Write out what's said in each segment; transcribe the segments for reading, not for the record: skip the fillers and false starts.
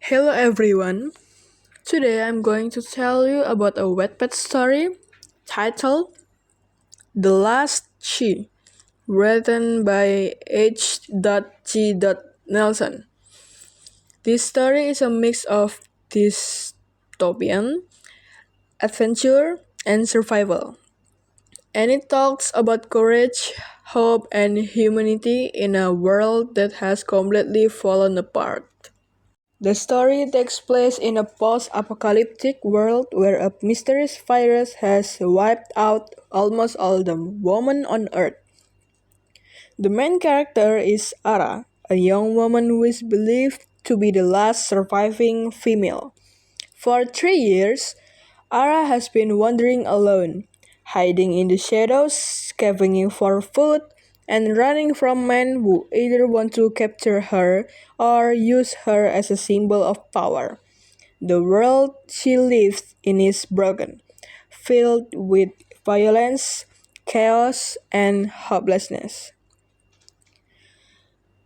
Hello everyone. Today I'm going to tell you about a Wattpad story titled The Last She, written by H.G. Nelson. This story is a mix of dystopian, adventure, and survival, and it talks about courage, hope, and humanity in a world that has completely fallen apart. The story takes place in a post-apocalyptic world where a mysterious virus has wiped out almost all the women on Earth. The main character is Ara, a young woman who is believed to be the last surviving female. For 3 years, Ara has been wandering alone, hiding in the shadows, scavenging for food, and running from men who either want to capture her or use her as a symbol of power. The world she lives in is broken, filled with violence, chaos, and hopelessness.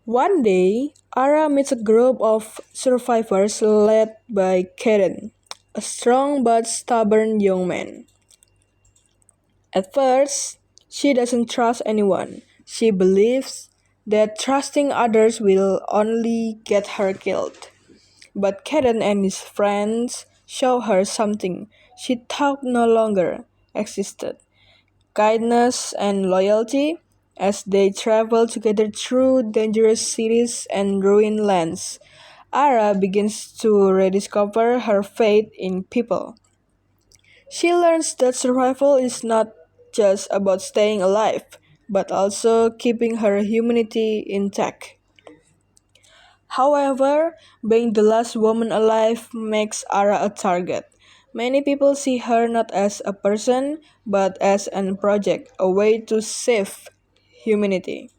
One day, Ara meets a group of survivors led by Karen, a strong but stubborn young man. At first, she doesn't trust anyone. She believes that trusting others will only get her killed. But Karen and his friends show her something she thought no longer existed: kindness and loyalty. As they travel together through dangerous cities and ruined lands, Ara begins to rediscover her faith in people. She learns that survival is not just about staying alive, but also keeping her humanity intact. However, being the last woman alive makes Ara a target. Many people see her not as a person, but as a project, a way to save humanity.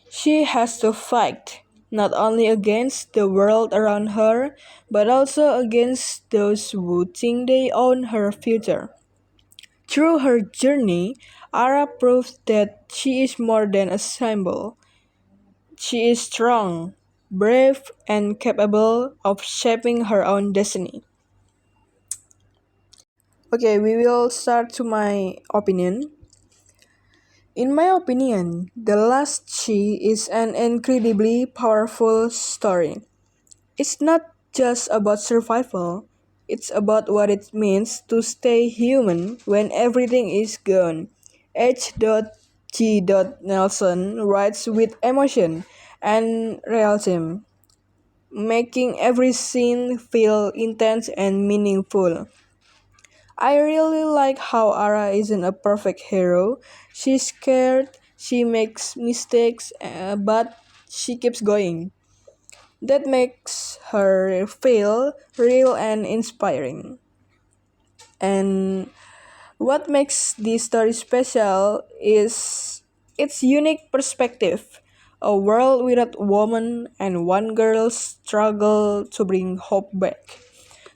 She has to fight, not only against the world around her, but also against those who think they own her future. Through her journey, Ara proves that she is more than a symbol. She is strong, brave, and capable of shaping her own destiny. Okay, we will start to my opinion. In my opinion, The Last She is an incredibly powerful story. It's not just about survival, it's about what it means to stay human when everything is gone. H.G. Nelson writes with emotion and realism, making every scene feel intense and meaningful. I really like how Ara isn't a perfect hero. She's scared, she makes mistakes, but she keeps going. That makes her feel real and inspiring. And what makes this story special is its unique perspective. A world without woman and one girl struggle to bring hope back.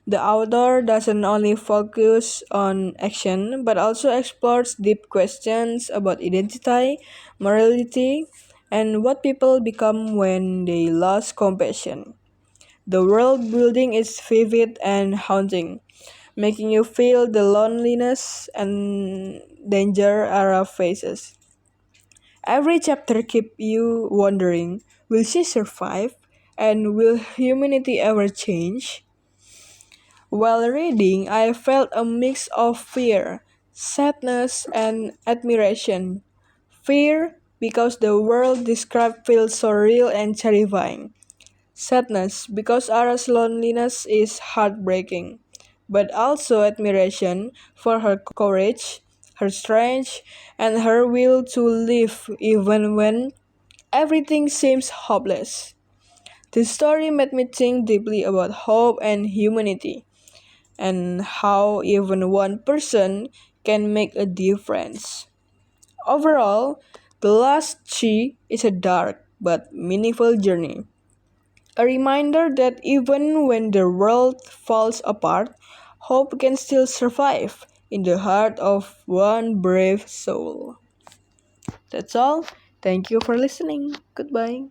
The author doesn't only focus on action but also explores deep questions about identity, morality, and what people become when they lose compassion. The world building is vivid and haunting, making you feel the loneliness and danger Ara faces. Every chapter keeps you wondering, will she survive? And will humanity ever change? While reading, I felt a mix of fear, sadness, and admiration. Fear because the world described feels so real and terrifying. Sadness because Ara's loneliness is heartbreaking, but also admiration for her courage, her strength, and her will to live even when everything seems hopeless. The story made me think deeply about hope and humanity, and how even one person can make a difference. Overall, The Last She is a dark but meaningful journey. A reminder that even when the world falls apart, hope can still survive in the heart of one brave soul. That's all. Thank you for listening. Goodbye.